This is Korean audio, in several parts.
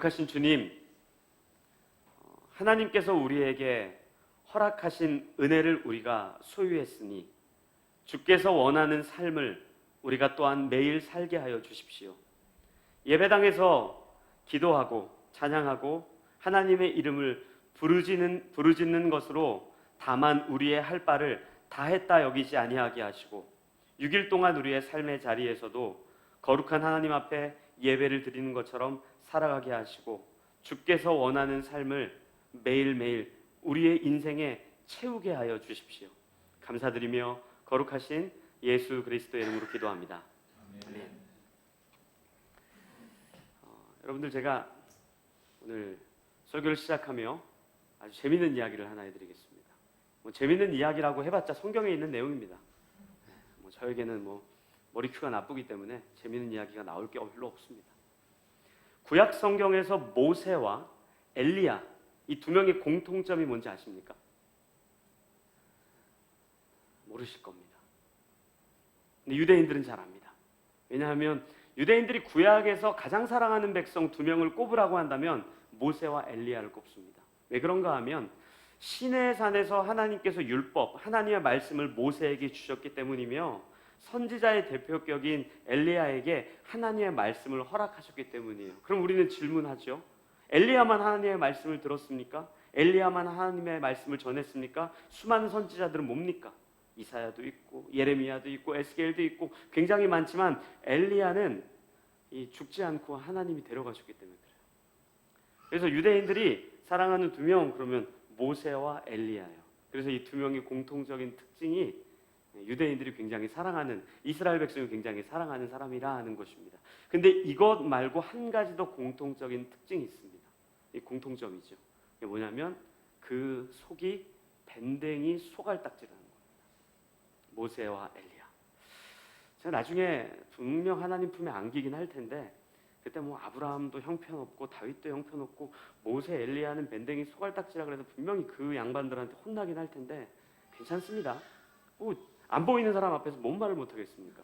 거룩하신 주님, 하나님께서 우리에게 허락하신 은혜를 우리가 소유했으니 주께서 원하는 삶을 우리가 또한 매일 살게 하여 주십시오. 예배당에서 기도하고 찬양하고 하나님의 이름을 부르짖는 것으로 다만 우리의 할 바를 다했다 여기지 아니하게 하시고 6일 동안 우리의 삶의 자리에서도 거룩한 하나님 앞에 예배를 드리는 것처럼 살아가게 하시고 주께서 원하는 삶을 매일매일 우리의 인생에 채우게 하여 주십시오. 감사드리며 거룩하신 예수 그리스도의 이름으로 기도합니다. 아멘. 여러분들, 제가 오늘 설교를 시작하며 아주 재밌는 이야기를 하나 해드리겠습니다. 재밌는 이야기라고 해봤자 성경에 있는 내용입니다. 저에게는 머리큐가 나쁘기 때문에 재밌는 이야기가 나올 게 별로 없습니다. 구약 성경에서 모세와 엘리야, 이 두 명의 공통점이 뭔지 아십니까? 모르실 겁니다. 근데 유대인들은 잘 압니다. 왜냐하면 유대인들이 구약에서 가장 사랑하는 백성 두 명을 꼽으라고 한다면 모세와 엘리야를 꼽습니다. 왜 그런가 하면 시내산에서 하나님께서 율법, 하나님의 말씀을 모세에게 주셨기 때문이며 선지자의 대표격인 엘리야에게 하나님의 말씀을 허락하셨기 때문이에요. 그럼 우리는 질문하죠. 엘리야만 하나님의 말씀을 들었습니까? 엘리야만 하나님의 말씀을 전했습니까? 수많은 선지자들은 뭡니까? 이사야도 있고 예레미야도 있고 에스겔도 있고 굉장히 많지만 엘리야는 죽지 않고 하나님이 데려가셨기 때문에 그래요. 그래서 유대인들이 사랑하는 두 명, 그러면 모세와 엘리야예요. 그래서 이 두 명의 공통적인 특징이 유대인들이 굉장히 사랑하는, 이스라엘 백성이 굉장히 사랑하는 사람이라는 것입니다. 근데 이것 말고 한 가지 더 공통적인 특징이 있습니다. 이 공통점이죠. 이게 뭐냐면 그 속이 밴댕이 소갈딱지라는 겁니다. 모세와 엘리야. 제가 나중에 분명 하나님 품에 안기긴 할 텐데 그때 아브라함도 형편없고 다윗도 형편없고 모세 엘리야는 밴댕이 소갈딱지라 그래서 분명히 그 양반들한테 혼나긴 할 텐데 괜찮습니다. 안 보이는 사람 앞에서 뭔 말을 못 하겠습니까?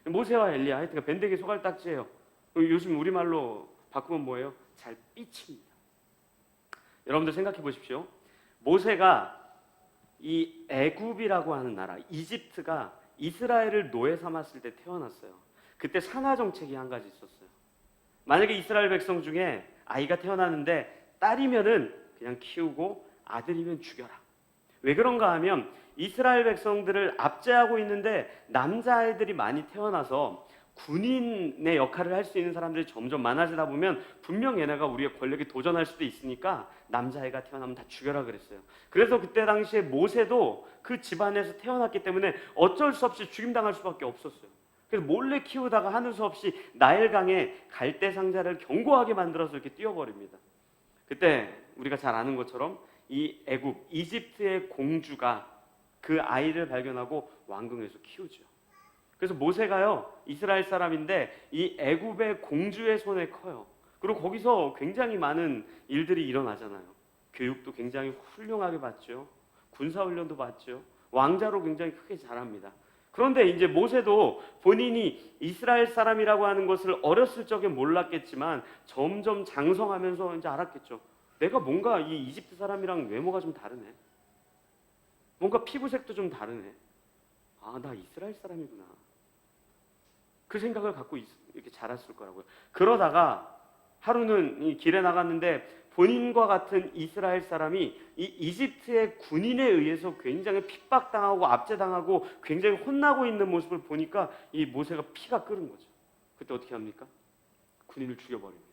네. 모세와 엘리야, 하여튼 밴댕이 소갈딱지예요. 요즘 우리말로 바꾸면 뭐예요? 잘 삐칩니다. 여러분들 생각해 보십시오. 모세가 이 애굽이라고 하는 나라, 이집트가 이스라엘을 노예 삼았을 때 태어났어요. 그때 상하 정책이 한 가지 있었어요. 만약에 이스라엘 백성 중에 아이가 태어나는데 딸이면은 그냥 키우고 아들이면 죽여라. 왜 그런가 하면 이스라엘 백성들을 압제하고 있는데 남자아이들이 많이 태어나서 군인의 역할을 할 수 있는 사람들이 점점 많아지다 보면 분명 얘네가 우리의 권력에 도전할 수도 있으니까 남자아이가 태어나면 다 죽여라 그랬어요. 그래서 그때 당시에 모세도 그 집안에서 태어났기 때문에 어쩔 수 없이 죽임당할 수밖에 없었어요. 그래서 몰래 키우다가 하는 수 없이 나일강에 갈대 상자를 견고하게 만들어서 이렇게 띄워버립니다. 그때 우리가 잘 아는 것처럼 이 애굽, 이집트의 공주가 그 아이를 발견하고 왕궁에서 키우죠. 그래서 모세가요, 이스라엘 사람인데 이 애굽의 공주의 손에 커요. 그리고 거기서 굉장히 많은 일들이 일어나잖아요. 교육도 굉장히 훌륭하게 받죠. 군사훈련도 받죠. 왕자로 굉장히 크게 자랍니다. 그런데 이제 모세도 본인이 이스라엘 사람이라고 하는 것을 어렸을 적에 몰랐겠지만 점점 장성하면서 이제 알았겠죠. 내가 뭔가 이 이집트 사람이랑 외모가 좀 다르네. 뭔가 피부색도 좀 다르네. 나 이스라엘 사람이구나. 그 생각을 갖고 이렇게 자랐을 거라고요. 그러다가 하루는 이 길에 나갔는데 본인과 같은 이스라엘 사람이 이 이집트의 군인에 의해서 굉장히 핍박당하고 압제당하고 굉장히 혼나고 있는 모습을 보니까 이 모세가 피가 끓은 거죠. 그때 어떻게 합니까? 군인을 죽여버립니다.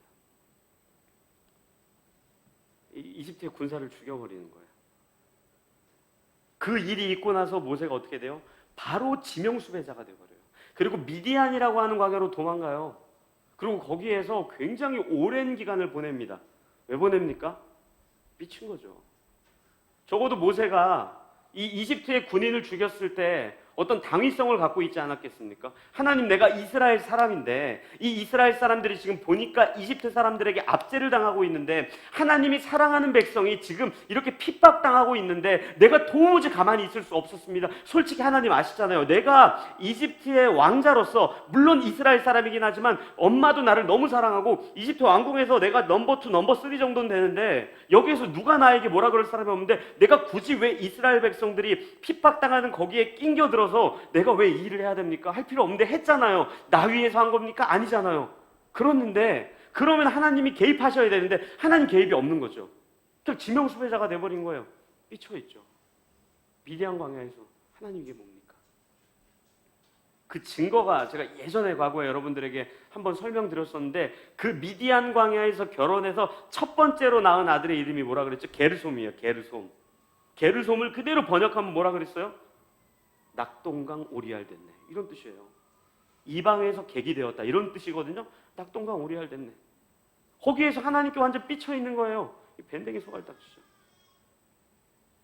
이집트의 군사를 죽여버리는 거예요. 그 일이 있고 나서 모세가 어떻게 돼요? 바로 지명수배자가 되어버려요. 그리고 미디안이라고 하는 광야로 도망가요. 그리고 거기에서 굉장히 오랜 기간을 보냅니다. 왜 보냅니까? 미친 거죠. 적어도 모세가 이 이집트의 군인을 죽였을 때 어떤 당위성을 갖고 있지 않았겠습니까? 하나님, 내가 이스라엘 사람인데 이 이스라엘 사람들이 지금 보니까 이집트 사람들에게 압제를 당하고 있는데 하나님이 사랑하는 백성이 지금 이렇게 핍박당하고 있는데 내가 도무지 가만히 있을 수 없었습니다. 솔직히 하나님 아시잖아요. 내가 이집트의 왕자로서 물론 이스라엘 사람이긴 하지만 엄마도 나를 너무 사랑하고 이집트 왕궁에서 내가 넘버 2, 넘버 3 정도는 되는데 여기에서 누가 나에게 뭐라 그럴 사람이 없는데 내가 굳이 왜 이스라엘 백성들이 핍박당하는 거기에 낑겨들어서 내가 왜 이 일을 해야 됩니까? 할 필요 없는데 했잖아요. 나 위해서 한 겁니까? 아니잖아요. 그렇는데 그러면 하나님이 개입하셔야 되는데 하나님 개입이 없는 거죠. 그냥 지명수배자가 돼버린 거예요. 삐쳐있죠. 미디안 광야에서 하나님 이게 뭡니까? 그 증거가 제가 예전에 과거에 여러분들에게 한번 설명드렸었는데 그 미디안 광야에서 결혼해서 첫 번째로 낳은 아들의 이름이 뭐라 그랬죠? 게르솜이에요. 게르솜. 게르솜을 그대로 번역하면 뭐라 그랬어요? 낙동강 오리알 됐네. 이런 뜻이에요. 이방에서 객이 되었다. 이런 뜻이거든요. 낙동강 오리알 됐네. 거기에서 하나님께 완전 삐쳐 있는 거예요. 밴댕이 소갈딱지죠.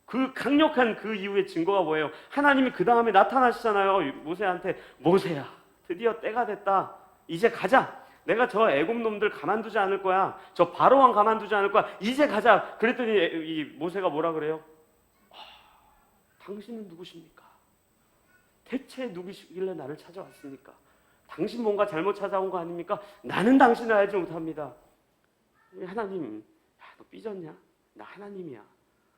그 강력한 그 이후의 증거가 뭐예요? 하나님이 그 다음에 나타나시잖아요. 모세한테 모세야, 드디어 때가 됐다. 이제 가자. 내가 저 애굽 놈들 가만두지 않을 거야. 저 바로왕 가만두지 않을 거야. 이제 가자. 그랬더니 이 모세가 뭐라 그래요? 당신은 누구십니까? 대체 누구시길래 나를 찾아왔습니까? 당신 뭔가 잘못 찾아온 거 아닙니까? 나는 당신을 알지 못합니다. 하나님, 야, 너 삐졌냐? 나 하나님이야.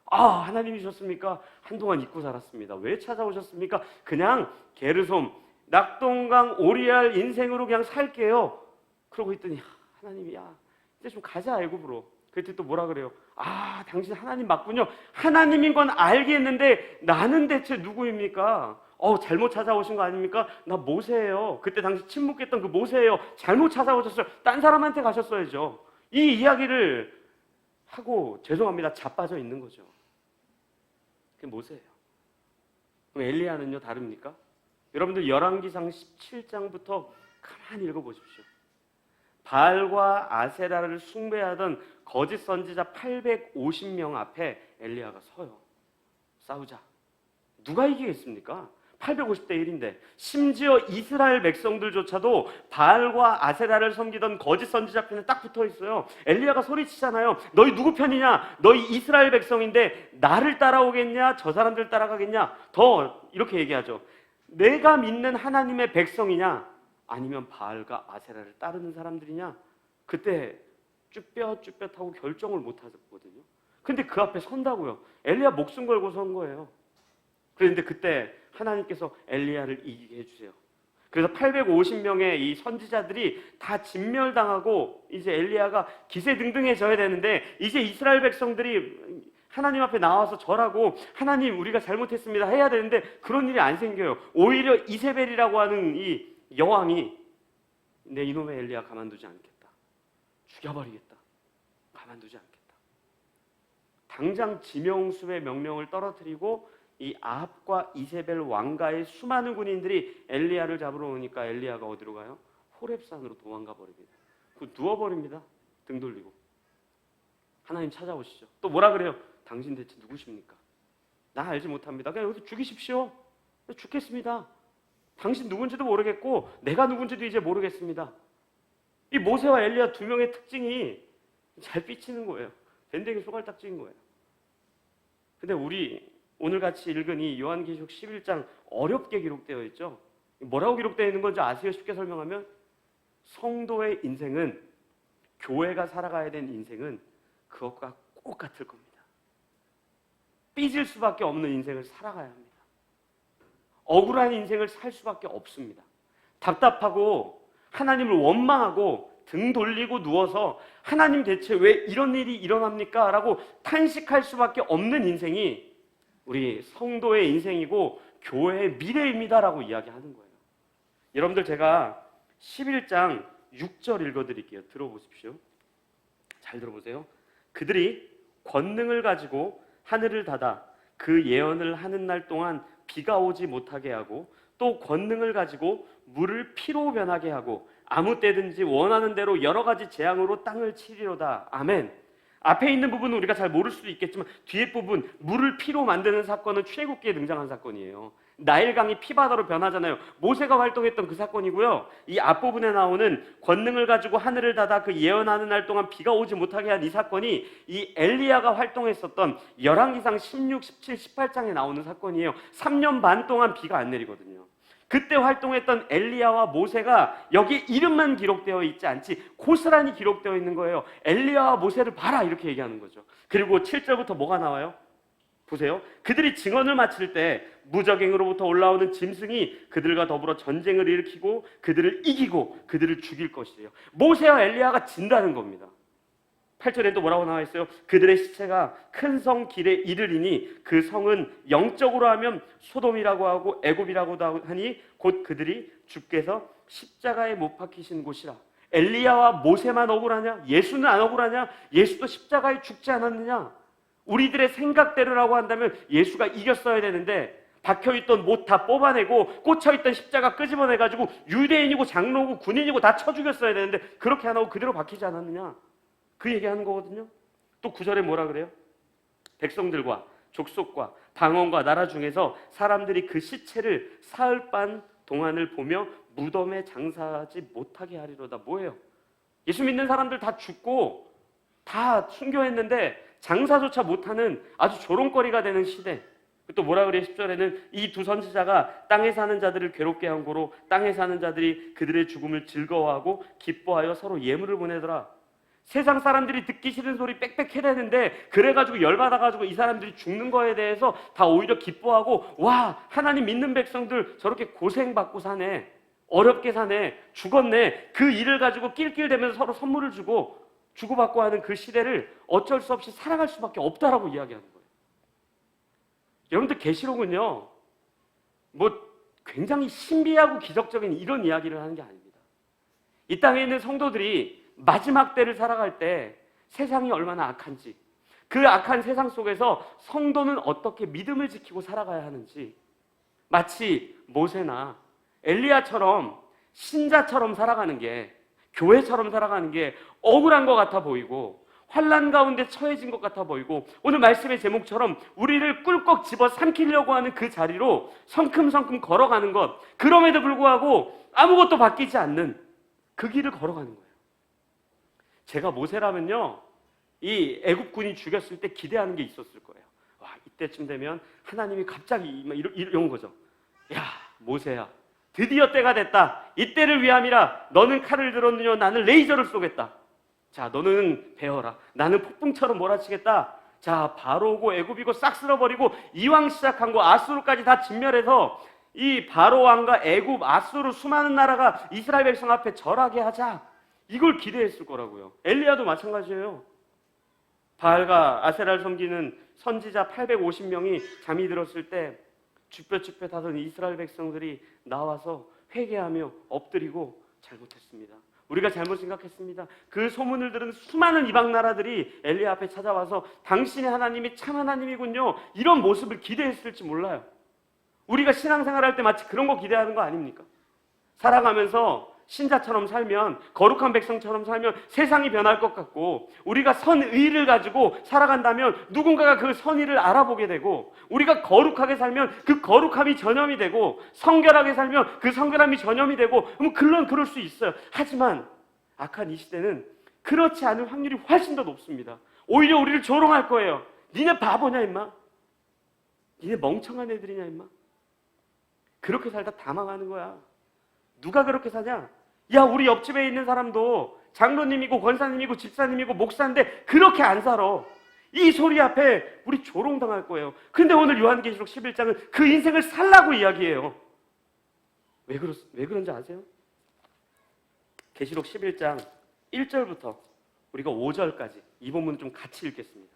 아, 하나님이셨습니까? 한동안 잊고 살았습니다. 왜 찾아오셨습니까? 그냥 게르솜, 낙동강 오리알 인생으로 그냥 살게요. 그러고 있더니 하나님이 야, 이제 좀 가자 애굽으로. 그랬더니 또 뭐라 그래요? 아, 당신 하나님 맞군요. 하나님인 건 알겠는데 나는 대체 누구입니까? 잘못 찾아오신 거 아닙니까? 나 모세예요. 그때 당시 침묵했던 그 모세예요. 잘못 찾아오셨어요. 딴 사람한테 가셨어야죠. 이 이야기를 하고 죄송합니다. 자빠져 있는 거죠. 그게 모세예요. 그럼 엘리야는요 다릅니까? 여러분들 열왕기상 17장부터 가만히 읽어보십시오. 바알과 아세라를 숭배하던 거짓 선지자 850명 앞에 엘리야가 서요. 싸우자. 누가 이기겠습니까? 850대 1인데 심지어 이스라엘 백성들조차도 바알과 아세라를 섬기던 거짓 선지자 편에 딱 붙어 있어요. 엘리야가 소리치잖아요. 너희 누구 편이냐? 너희 이스라엘 백성인데 나를 따라오겠냐? 저 사람들 따라가겠냐? 더 이렇게 얘기하죠. 내가 믿는 하나님의 백성이냐? 아니면 바알과 아세라를 따르는 사람들이냐? 그때 쭈뼛쭈뼛하고 결정을 못 하거든요. 근데 그 앞에 선다고요. 엘리야 목숨 걸고 선 거예요. 그런데 그때 하나님께서 엘리야를 이기게 해주세요. 그래서 850명의 이 선지자들이 다 진멸당하고 이제 엘리야가 기세등등해져야 되는데 이제 이스라엘 백성들이 하나님 앞에 나와서 절하고 하나님 우리가 잘못했습니다 해야 되는데 그런 일이 안 생겨요. 오히려 이세벨이라고 하는 이 여왕이 내 이놈의 엘리야 가만두지 않겠다. 죽여버리겠다. 가만두지 않겠다. 당장 지명수의 명령을 떨어뜨리고 이 아합과 이세벨 왕가의 수많은 군인들이 엘리야를 잡으러 오니까 엘리야가 어디로 가요? 호렙산으로 도망가 버립니다. 그 누워버립니다. 등 돌리고. 하나님 찾아오시죠. 또 뭐라 그래요? 당신 대체 누구십니까? 나 알지 못합니다. 그냥 여기서 죽이십시오. 죽겠습니다. 당신 누군지도 모르겠고 내가 누군지도 이제 모르겠습니다. 이 모세와 엘리야 두 명의 특징이 잘 삐치는 거예요. 밴댕이 소갈딱지인 거예요. 근데 우리 오늘 같이 읽은 이 요한계시록 11장 어렵게 기록되어 있죠. 뭐라고 기록되어 있는 건지 아세요? 쉽게 설명하면 성도의 인생은 교회가 살아가야 되는 인생은 그것과 꼭 같을 겁니다. 삐질 수밖에 없는 인생을 살아가야 합니다. 억울한 인생을 살 수밖에 없습니다. 답답하고 하나님을 원망하고 등 돌리고 누워서 하나님 대체 왜 이런 일이 일어납니까? 라고 탄식할 수밖에 없는 인생이 우리 성도의 인생이고 교회의 미래입니다라고 이야기하는 거예요. 여러분들 제가 11장 6절 읽어드릴게요. 들어보십시오. 잘 들어보세요. 그들이 권능을 가지고 하늘을 닫아 그 예언을 하는 날 동안 비가 오지 못하게 하고 또 권능을 가지고 물을 피로 변하게 하고 아무 때든지 원하는 대로 여러 가지 재앙으로 땅을 치리로다. 아멘. 앞에 있는 부분은 우리가 잘 모를 수도 있겠지만 뒤에 부분, 물을 피로 만드는 사건은 출애굽기에 등장한 사건이에요. 나일강이 피바다로 변하잖아요. 모세가 활동했던 그 사건이고요. 이 앞부분에 나오는 권능을 가지고 하늘을 닫아 그 예언하는 날 동안 비가 오지 못하게 한 이 사건이 이 엘리야가 활동했었던 열왕기상 16, 17, 18장에 나오는 사건이에요. 3년 반 동안 비가 안 내리거든요. 그때 활동했던 엘리야와 모세가 여기 이름만 기록되어 있지 않지 고스란히 기록되어 있는 거예요. 엘리야와 모세를 봐라 이렇게 얘기하는 거죠. 그리고 7절부터 뭐가 나와요? 보세요. 그들이 증언을 마칠 때 무적행으로부터 올라오는 짐승이 그들과 더불어 전쟁을 일으키고 그들을 이기고 그들을 죽일 것이래요. 모세와 엘리야가 진다는 겁니다. 8절에 또 뭐라고 나와 있어요? 그들의 시체가 큰 성 길에 이르리니 그 성은 영적으로 하면 소돔이라고 하고 애굽이라고도 하니 곧 그들이 주께서 십자가에 못 박히신 곳이라. 엘리야와 모세만 억울하냐? 예수는 안 억울하냐? 예수도 십자가에 죽지 않았느냐? 우리들의 생각대로라고 한다면 예수가 이겼어야 되는데 박혀있던 못 다 뽑아내고 꽂혀있던 십자가 끄집어내가지고 유대인이고 장로고 군인이고 다 쳐 죽였어야 되는데 그렇게 안 하고 그대로 박히지 않았느냐? 그 얘기하는 거거든요. 또 9절에 뭐라 그래요? 백성들과 족속과 방언과 나라 중에서 사람들이 그 시체를 사흘 반 동안을 보며 무덤에 장사하지 못하게 하리로다. 뭐예요? 예수 믿는 사람들 다 죽고 다 순교했는데 장사조차 못하는 아주 조롱거리가 되는 시대. 또 뭐라 그래요? 10절에는 이 두 선지자가 땅에 사는 자들을 괴롭게 한 고로 땅에 사는 자들이 그들의 죽음을 즐거워하고 기뻐하여 서로 예물을 보내더라. 세상 사람들이 듣기 싫은 소리 빽빽 해대는데 그래가지고 열받아가지고 이 사람들이 죽는 거에 대해서 다 오히려 기뻐하고 와 하나님 믿는 백성들 저렇게 고생받고 사네, 어렵게 사네, 죽었네, 그 일을 가지고 낄낄대면서 서로 선물을 주고 주고받고 하는 그 시대를 어쩔 수 없이 살아갈 수밖에 없다라고 이야기하는 거예요. 여러분들 계시록은요 뭐 굉장히 신비하고 기적적인 이런 이야기를 하는 게 아닙니다. 이 땅에 있는 성도들이 마지막 때를 살아갈 때 세상이 얼마나 악한지, 그 악한 세상 속에서 성도는 어떻게 믿음을 지키고 살아가야 하는지, 마치 모세나 엘리야처럼 신자처럼 살아가는 게, 교회처럼 살아가는 게 억울한 것 같아 보이고 환난 가운데 처해진 것 같아 보이고 오늘 말씀의 제목처럼 우리를 꿀꺽 집어 삼키려고 하는 그 자리로 성큼성큼 걸어가는 것, 그럼에도 불구하고 아무것도 바뀌지 않는 그 길을 걸어가는 거예요. 제가 모세라면요 이 애굽군이 죽였을 때 기대하는 게 있었을 거예요. 와 이때쯤 되면 하나님이 갑자기 이런 거죠. 야 모세야 드디어 때가 됐다. 이때를 위함이라. 너는 칼을 들었느냐 나는 레이저를 쏘겠다. 자 너는 베어라. 나는 폭풍처럼 몰아치겠다. 자 바로고 애굽이고 싹 쓸어버리고 이왕 시작한 거 아수르까지 다 진멸해서 이 바로 왕과 애굽, 아수르 수많은 나라가 이스라엘 백성 앞에 절하게 하자. 이걸 기대했을 거라고요. 엘리야도 마찬가지예요. 바알과 아세라를 섬기는 선지자 850명이 잠이 들었을 때 쭈뼛쭈뼛 하던 이스라엘 백성들이 나와서 회개하며 엎드리고 잘못했습니다. 우리가 잘못 생각했습니다. 그 소문을 들은 수많은 이방 나라들이 엘리야 앞에 찾아와서 당신의 하나님이 참 하나님이군요. 이런 모습을 기대했을지 몰라요. 우리가 신앙생활할 때 마치 그런 거 기대하는 거 아닙니까? 살아가면서 신자처럼 살면, 거룩한 백성처럼 살면 세상이 변할 것 같고, 우리가 선의를 가지고 살아간다면 누군가가 그 선의를 알아보게 되고, 우리가 거룩하게 살면 그 거룩함이 전염이 되고, 성결하게 살면 그 성결함이 전염이 되고, 물론 그럴 수 있어요. 하지만 악한 이 시대는 그렇지 않을 확률이 훨씬 더 높습니다. 오히려 우리를 조롱할 거예요. 니네 바보냐 임마? 니네 멍청한 애들이냐 임마? 그렇게 살다 다 망하는 거야. 누가 그렇게 사냐? 야 우리 옆집에 있는 사람도 장로님이고 권사님이고 집사님이고 목사인데 그렇게 안 살아. 이 소리 앞에 우리 조롱당할 거예요. 근데 오늘 요한계시록 11장은 그 인생을 살라고 이야기해요. 왜 그런지 아세요? 계시록 11장 1절부터 우리가 5절까지 이 본문을 좀 같이 읽겠습니다.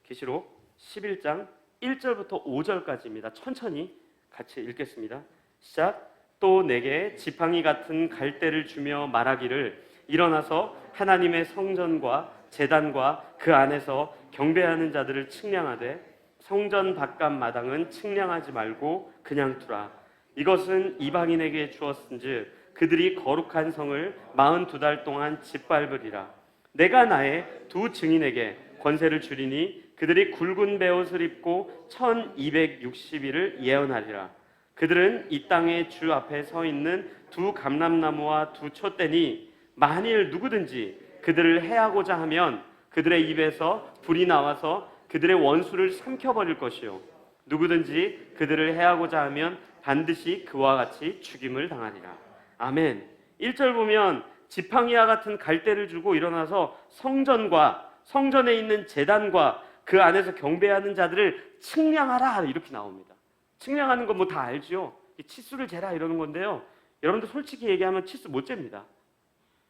계시록 11장 1절부터 5절까지입니다. 천천히 같이 읽겠습니다. 시작. 또 내게 지팡이 같은 갈대를 주며 말하기를 일어나서 하나님의 성전과 제단과 그 안에서 경배하는 자들을 측량하되 성전 바깥 마당은 측량하지 말고 그냥 두라. 이것은 이방인에게 주었은즉 그들이 거룩한 성을 42달 동안 짓밟으리라. 내가 나의 두 증인에게 권세를 주리니 그들이 굵은 베옷을 입고 1260일을 예언하리라. 그들은 이 땅의 주 앞에 서 있는 두 감람나무와 두 촛대니 만일 누구든지 그들을 해하고자 하면 그들의 입에서 불이 나와서 그들의 원수를 삼켜버릴 것이요 누구든지 그들을 해하고자 하면 반드시 그와 같이 죽임을 당하리라. 아멘. 1절 보면 지팡이와 같은 갈대를 주고 일어나서 성전과 성전에 있는 제단과 그 안에서 경배하는 자들을 측량하라 이렇게 나옵니다. 측량하는 건 뭐 다 알죠. 치수를 재라 이러는 건데요. 여러분들 솔직히 얘기하면 치수 못 잽니다.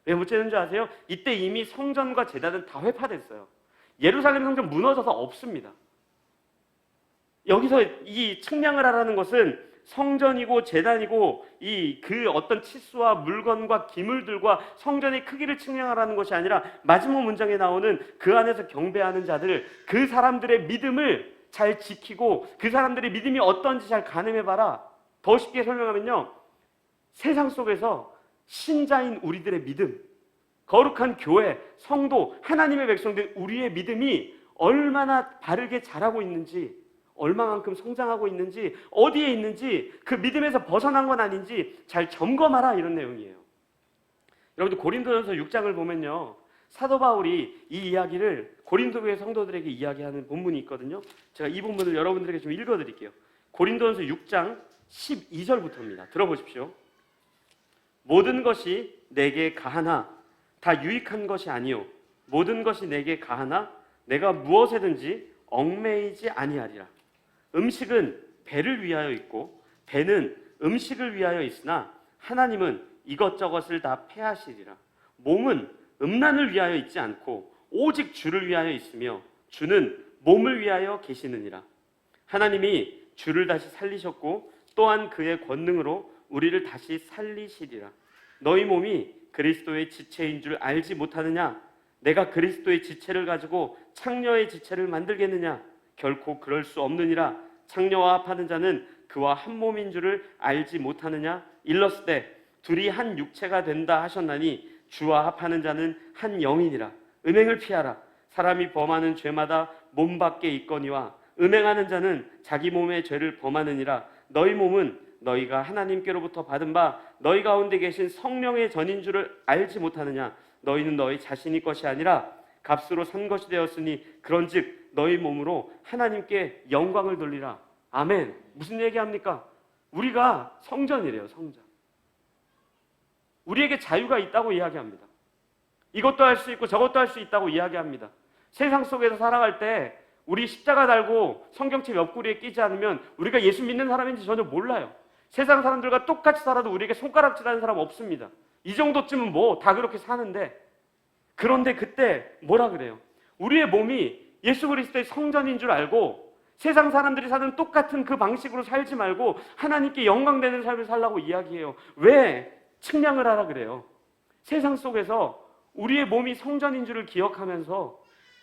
왜 못 재는 줄 아세요? 이때 이미 성전과 제단은 다 회파됐어요. 예루살렘 성전 무너져서 없습니다. 여기서 이 측량을 하라는 것은 성전이고 제단이고 그 어떤 치수와 물건과 기물들과 성전의 크기를 측량하라는 것이 아니라 마지막 문장에 나오는 그 안에서 경배하는 자들, 그 사람들의 믿음을 잘 지키고 그 사람들의 믿음이 어떤지 잘 가늠해봐라. 더 쉽게 설명하면요, 세상 속에서 신자인 우리들의 믿음, 거룩한 교회, 성도, 하나님의 백성들 우리의 믿음이 얼마나 바르게 자라고 있는지, 얼마만큼 성장하고 있는지, 어디에 있는지, 그 믿음에서 벗어난 건 아닌지 잘 점검하라 이런 내용이에요. 여러분들 고린도전서 6장을 보면요, 사도 바울이 이 이야기를 고린도 교회 성도들에게 이야기하는 본문이 있거든요. 제가 이 본문을 여러분들에게 좀 읽어드릴게요. 고린도전서 6장 12절부터입니다. 들어보십시오. 모든 것이 내게 가하나 다 유익한 것이 아니요 모든 것이 내게 가하나 내가 무엇에든지 얽매이지 아니하리라. 음식은 배를 위하여 있고 배는 음식을 위하여 있으나 하나님은 이것저것을 다 패하시리라. 몸은 음란을 위하여 있지 않고 오직 주를 위하여 있으며 주는 몸을 위하여 계시느니라. 하나님이 주를 다시 살리셨고 또한 그의 권능으로 우리를 다시 살리시리라. 너희 몸이 그리스도의 지체인 줄 알지 못하느냐? 내가 그리스도의 지체를 가지고 창녀의 지체를 만들겠느냐? 결코 그럴 수 없느니라. 창녀와 합하는 자는 그와 한 몸인 줄을 알지 못하느냐? 일렀으되 둘이 한 육체가 된다 하셨나니 주와 합하는 자는 한 영이니라. 음행을 피하라. 사람이 범하는 죄마다 몸 밖에 있거니와 음행하는 자는 자기 몸의 죄를 범하느니라. 너희 몸은 너희가 하나님께로부터 받은 바 너희 가운데 계신 성령의 전인 줄을 알지 못하느냐? 너희는 너희 자신이 것이 아니라 값으로 산 것이 되었으니 그런즉 너희 몸으로 하나님께 영광을 돌리라. 아멘. 무슨 얘기합니까? 우리가 성전이래요. 성전. 우리에게 자유가 있다고 이야기합니다. 이것도 할 수 있고 저것도 할 수 있다고 이야기합니다. 세상 속에서 살아갈 때 우리 십자가 달고 성경책 옆구리에 끼지 않으면 우리가 예수 믿는 사람인지 전혀 몰라요. 세상 사람들과 똑같이 살아도 우리에게 손가락질하는 사람 없습니다. 이 정도쯤은 뭐 다 그렇게 사는데, 그런데 그때 뭐라 그래요? 우리의 몸이 예수 그리스도의 성전인 줄 알고 세상 사람들이 사는 똑같은 그 방식으로 살지 말고 하나님께 영광되는 삶을 살라고 이야기해요. 왜 측량을 하라 그래요? 세상 속에서 우리의 몸이 성전인 줄을 기억하면서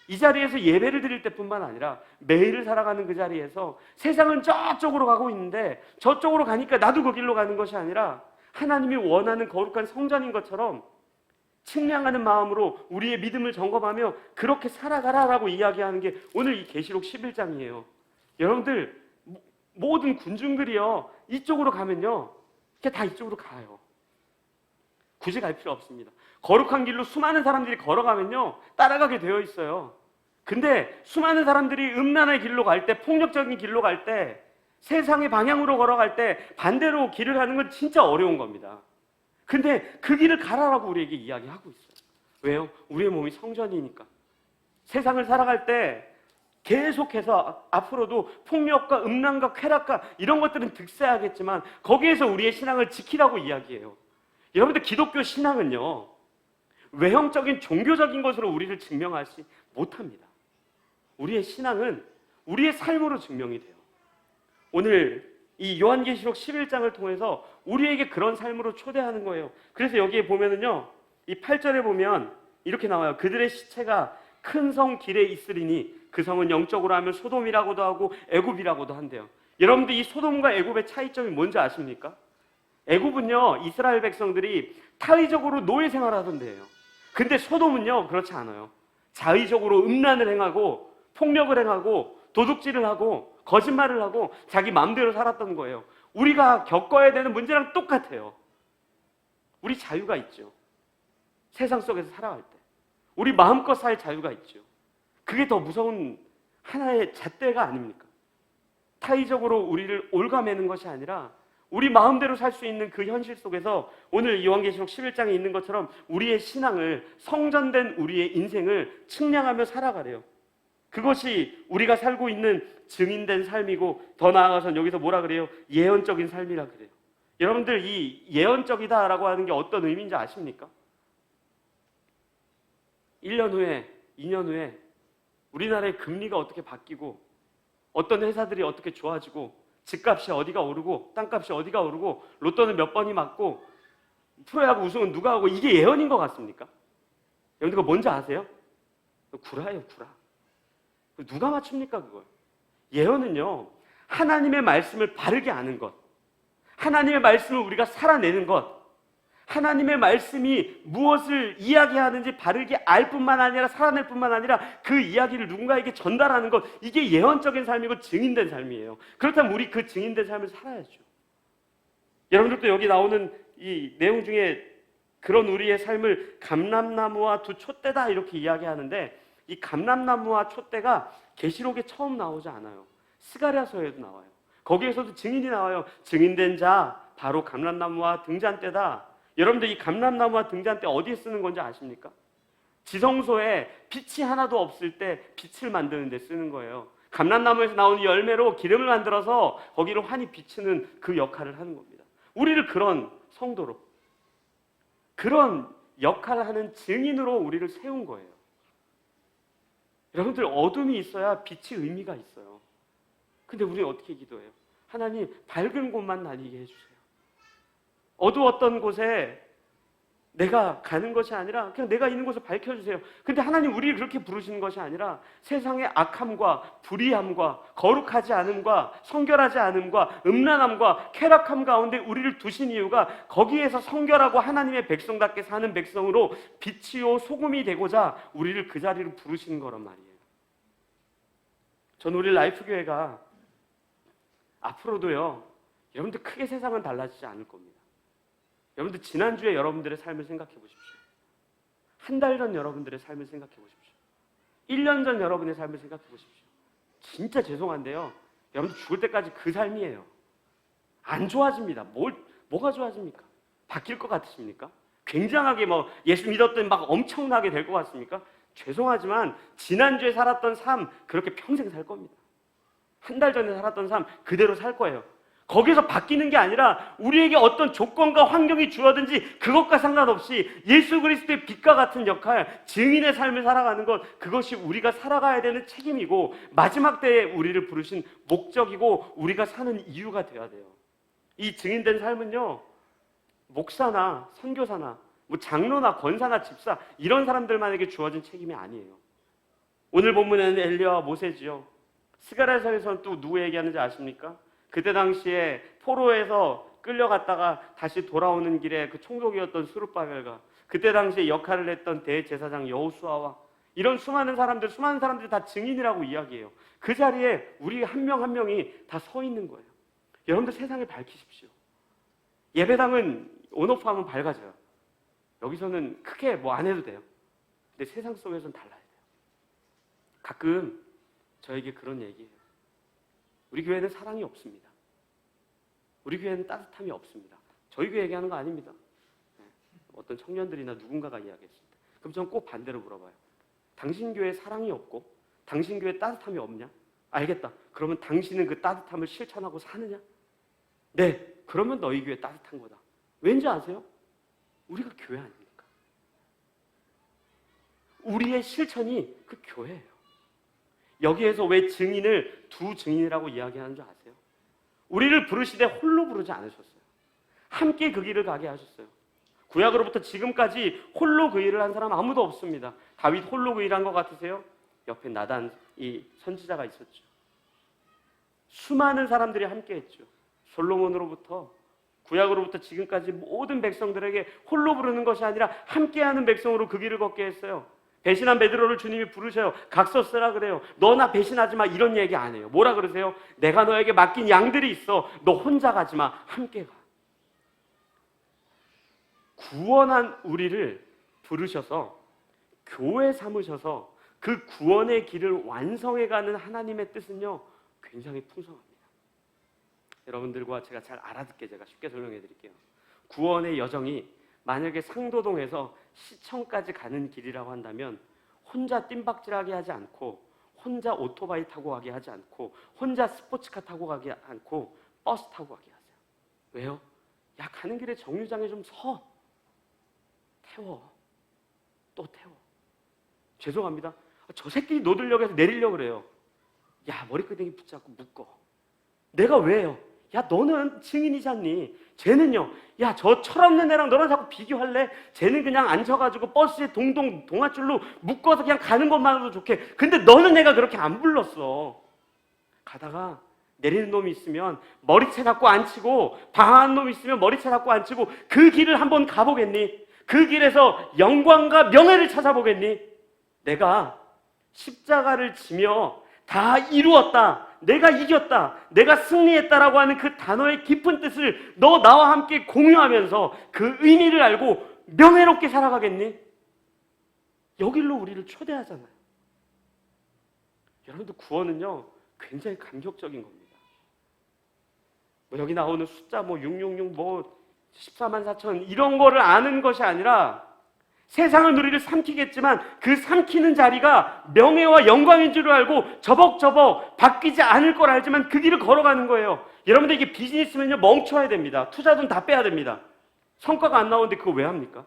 이 자리에서 예배를 드릴 때뿐만 아니라 매일을 살아가는 그 자리에서 세상은 저쪽으로 가고 있는데 저쪽으로 가니까 나도 그 길로 가는 것이 아니라 하나님이 원하는 거룩한 성전인 것처럼 측량하는 마음으로 우리의 믿음을 점검하며 그렇게 살아가라라고 이야기하는 게 오늘 이 계시록 11장이에요. 여러분들 모든 군중들이요, 이쪽으로 가면요 이렇게 다 이쪽으로 가요. 굳이 갈 필요 없습니다. 거룩한 길로 수많은 사람들이 걸어가면요 따라가게 되어 있어요. 근데 수많은 사람들이 음란의 길로 갈 때, 폭력적인 길로 갈 때, 세상의 방향으로 걸어갈 때 반대로 길을 가는 건 진짜 어려운 겁니다. 근데 그 길을 가라라고 우리에게 이야기하고 있어요. 왜요? 우리의 몸이 성전이니까. 세상을 살아갈 때 계속해서 앞으로도 폭력과 음란과 쾌락과 이런 것들은 득세하겠지만 거기에서 우리의 신앙을 지키라고 이야기해요. 여러분들 기독교 신앙은요 외형적인 종교적인 것으로 우리를 증명하지 못합니다. 우리의 신앙은 우리의 삶으로 증명이 돼요. 오늘 이 요한계시록 11장을 통해서 우리에게 그런 삶으로 초대하는 거예요. 그래서 여기에 보면은요 이 8절에 보면 이렇게 나와요. 그들의 시체가 큰 성 길에 있으리니 그 성은 영적으로 하면 소돔이라고도 하고 애굽이라고도 한대요. 여러분들 이 소돔과 애굽의 차이점이 뭔지 아십니까? 애굽은요 이스라엘 백성들이 타의적으로 노예 생활하던 데예요. 근데 소돔은요 그렇지 않아요. 자의적으로 음란을 행하고 폭력을 행하고 도둑질을 하고 거짓말을 하고 자기 마음대로 살았던 거예요. 우리가 겪어야 되는 문제랑 똑같아요. 우리 자유가 있죠. 세상 속에서 살아갈 때 우리 마음껏 살 자유가 있죠. 그게 더 무서운 하나의 잣대가 아닙니까? 타의적으로 우리를 올가매는 것이 아니라 우리 마음대로 살 수 있는 그 현실 속에서 오늘 요한계시록 11장에 있는 것처럼 우리의 신앙을, 성전된 우리의 인생을 측량하며 살아가래요. 그것이 우리가 살고 있는 증인된 삶이고, 더 나아가서는 여기서 뭐라 그래요? 예언적인 삶이라 그래요. 여러분들 이 예언적이다라고 하는 게 어떤 의미인지 아십니까? 1년 후에, 2년 후에 우리나라의 금리가 어떻게 바뀌고 어떤 회사들이 어떻게 좋아지고 집값이 어디가 오르고 땅값이 어디가 오르고 로또는 몇 번이 맞고 프로야구 우승은 누가 하고, 이게 예언인 것 같습니까? 여러분들 그거 뭔지 아세요? 구라예요, 구라. 누가 맞춥니까 그걸? 예언은요 하나님의 말씀을 바르게 아는 것, 하나님의 말씀을 우리가 살아내는 것, 하나님의 말씀이 무엇을 이야기하는지 바르게 알 뿐만 아니라 살아낼 뿐만 아니라 그 이야기를 누군가에게 전달하는 것, 이게 예언적인 삶이고 증인된 삶이에요. 그렇다면 우리 그 증인된 삶을 살아야죠. 여러분들도 여기 나오는 이 내용 중에 그런 우리의 삶을 감람나무와 두 촛대다 이렇게 이야기하는데, 이 감람나무와 촛대가 계시록에 처음 나오지 않아요. 스가랴서에도 나와요. 거기에서도 증인이 나와요. 증인된 자 바로 감람나무와 등잔대다. 여러분들 이 감람나무와 등잔대 어디에 쓰는 건지 아십니까? 지성소에 빛이 하나도 없을 때 빛을 만드는 데 쓰는 거예요. 감람나무에서 나오는 열매로 기름을 만들어서 거기를 환히 비추는 그 역할을 하는 겁니다. 우리를 그런 성도로, 그런 역할을 하는 증인으로 우리를 세운 거예요. 여러분들 어둠이 있어야 빛이 의미가 있어요. 근데 우리는 어떻게 기도해요? 하나님 밝은 곳만 다니게 해주세요. 어두웠던 곳에 내가 가는 것이 아니라 그냥 내가 있는 곳을 밝혀주세요. 근데 하나님 우리를 그렇게 부르시는 것이 아니라 세상의 악함과 불의함과 거룩하지 않음과 성결하지 않음과 음란함과 쾌락함 가운데 우리를 두신 이유가 거기에서 성결하고 하나님의 백성답게 사는 백성으로 빛이요 소금이 되고자 우리를 그 자리로 부르시는 거란 말이에요. 저는 우리 라이프교회가 앞으로도요 여러분들 크게 세상은 달라지지 않을 겁니다. 여러분들 지난주에 여러분들의 삶을 생각해 보십시오. 한 달 전 여러분들의 삶을 생각해 보십시오. 1년 전 여러분의 삶을 생각해 보십시오. 진짜 죄송한데요 여러분들 죽을 때까지 그 삶이에요. 안 좋아집니다. 뭐가 좋아집니까? 바뀔 것 같으십니까? 굉장하게 예수 믿었더니 막 엄청나게 될 것 같습니까? 죄송하지만 지난주에 살았던 삶 그렇게 평생 살 겁니다. 한 달 전에 살았던 삶 그대로 살 거예요. 거기서 바뀌는 게 아니라 우리에게 어떤 조건과 환경이 주어든지 그것과 상관없이 예수 그리스도의 빛과 같은 역할, 증인의 삶을 살아가는 것, 그것이 우리가 살아가야 되는 책임이고 마지막 때에 우리를 부르신 목적이고 우리가 사는 이유가 되어야 돼요. 이 증인된 삶은요 목사나 선교사나 장로나 권사나 집사 이런 사람들만에게 주어진 책임이 아니에요. 오늘 본문에는 엘리야와 모세지요. 스가랴서에서는 또 누구 얘기하는지 아십니까? 그때 당시에 포로에서 끌려갔다가 다시 돌아오는 길에 그 총독이었던 스룹바벨과 그때 당시에 역할을 했던 대제사장 여호수아와 이런 수많은 사람들이 다 증인이라고 이야기해요. 그 자리에 우리 한 명 한 명이 다 서 있는 거예요. 여러분들 세상을 밝히십시오. 예배당은 온오프하면 밝아져요. 여기서는 크게 안 해도 돼요. 근데 세상 속에서는 달라야 돼요. 가끔 저에게 그런 얘기해요. 우리 교회는 사랑이 없습니다. 우리 교회는 따뜻함이 없습니다. 저희 교회 얘기하는 거 아닙니다. 어떤 청년들이나 누군가가 이야기했습니다. 그럼 저는 꼭 반대로 물어봐요. 당신 교회에 사랑이 없고 당신 교회에 따뜻함이 없냐? 알겠다. 그러면 당신은 그 따뜻함을 실천하고 사느냐? 네. 그러면 너희 교회 따뜻한 거다. 왠지 아세요? 우리가 교회 아닙니까? 우리의 실천이 그 교회예요. 여기에서 왜 증인을 두 증인이라고 이야기하는 줄 아세요? 우리를 부르시되 홀로 부르지 않으셨어요. 함께 그 길을 가게 하셨어요. 구약으로부터 지금까지 홀로 그 일을 한 사람 아무도 없습니다. 다윗 홀로 그 일한 것 같으세요? 옆에 나단 이 선지자가 있었죠. 수많은 사람들이 함께 했죠. 솔로몬으로부터 구약으로부터 지금까지 모든 백성들에게 홀로 부르는 것이 아니라 함께하는 백성으로 그 길을 걷게 했어요. 배신한 베드로를 주님이 부르셔요. 각서 쓰라 그래요. 너 나 배신하지 마, 이런 얘기 안 해요. 뭐라 그러세요? 내가 너에게 맡긴 양들이 있어. 너 혼자 가지 마. 함께 가. 구원한 우리를 부르셔서 교회 삼으셔서 그 구원의 길을 완성해가는 하나님의 뜻은요, 굉장히 풍성합니다. 여러분들과 제가 잘 알아듣게 제가 쉽게 설명해 드릴게요. 구원의 여정이 만약에 상도동에서 시청까지 가는 길이라고 한다면 혼자 뜀박질하게 하지 않고, 혼자 오토바이 타고 가게 하지 않고, 혼자 스포츠카 타고 가게 않고 버스 타고 가게 하세요. 왜요? 야, 가는 길에 정류장에 좀 서. 태워. 또 태워. 죄송합니다. 저 새끼 노들역에서 내리려고 그래요. 야, 머리끄댕이 붙잡고 묶어. 내가 왜요? 야, 너는 증인이잖니. 쟤는요, 야, 저 철없는 애랑 너랑 자꾸 비교할래? 쟤는 그냥 앉아가지고 버스에 동동 동아줄로 묶어서 그냥 가는 것만으로도 좋게. 근데 너는 내가 그렇게 안 불렀어. 가다가 내리는 놈이 있으면 머리채 잡고 앉히고, 방황한 놈이 있으면 머리채 잡고 앉히고, 그 길을 한번 가보겠니? 그 길에서 영광과 명예를 찾아보겠니? 내가 십자가를 지며 다 이루었다, 내가 이겼다, 내가 승리했다라고 하는 그 단어의 깊은 뜻을 너 나와 함께 공유하면서 그 의미를 알고 명예롭게 살아가겠니? 여길로 우리를 초대하잖아요. 여러분들, 구원은요 굉장히 감격적인 겁니다. 뭐 여기 나오는 숫자 666 14만 4천 이런 거를 아는 것이 아니라, 세상은 우리를 삼키겠지만 그 삼키는 자리가 명예와 영광인 줄 알고 저벅저벅 바뀌지 않을 걸 알지만 그 길을 걸어가는 거예요. 여러분들, 이게 비즈니스면요 멈춰야 됩니다. 투자 돈 다 빼야 됩니다. 성과가 안 나오는데 그거 왜 합니까?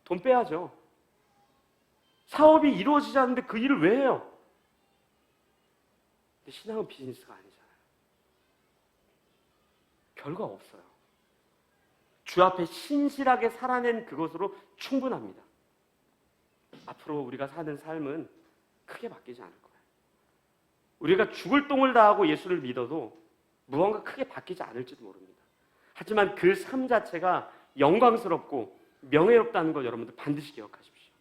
돈 빼야죠. 사업이 이루어지지 않는데 그 일을 왜 해요? 근데 신앙은 비즈니스가 아니잖아요. 별거 없어요. 주 앞에 신실하게 살아낸 그것으로 충분합니다. 앞으로 우리가 사는 삶은 크게 바뀌지 않을 거예요. 우리가 죽을 똥을 다하고 예수를 믿어도 무언가 크게 바뀌지 않을지도 모릅니다. 하지만 그 삶 자체가 영광스럽고 명예롭다는 걸 여러분들 반드시 기억하십시오.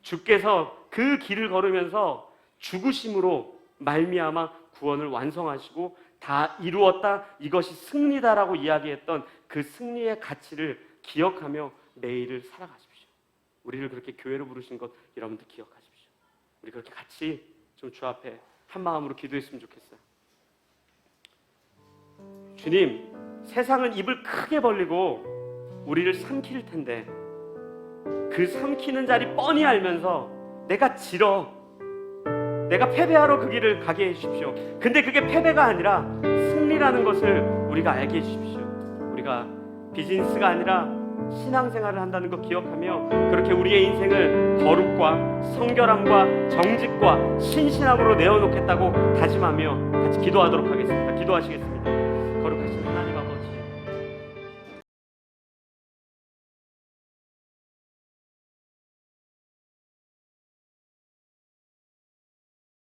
주께서 그 길을 걸으면서 죽으심으로 말미암아 구원을 완성하시고 다 이루었다, 이것이 승리다라고 이야기했던 그 승리의 가치를 기억하며 매일을 살아가십시오. 우리를 그렇게 교회로 부르신 것 여러분들 기억하십시오. 우리 그렇게 같이 좀 주 앞에 한 마음으로 기도했으면 좋겠어요. 주님, 세상은 입을 크게 벌리고 우리를 삼킬 텐데 그 삼키는 자리 뻔히 알면서 내가 지러, 내가 패배하러 그 길을 가게 해주십시오. 근데 그게 패배가 아니라 승리라는 것을 우리가 알게 해주십시오. 우리가 비즈니스가 아니라 신앙생활을 한다는 거 기억하며 그렇게 우리의 인생을 거룩과 성결함과 정직과 신실함으로 내어놓겠다고 다짐하며 같이 기도하도록 하겠습니다. 기도하시겠습니다. 거룩하신 하나님 아버지,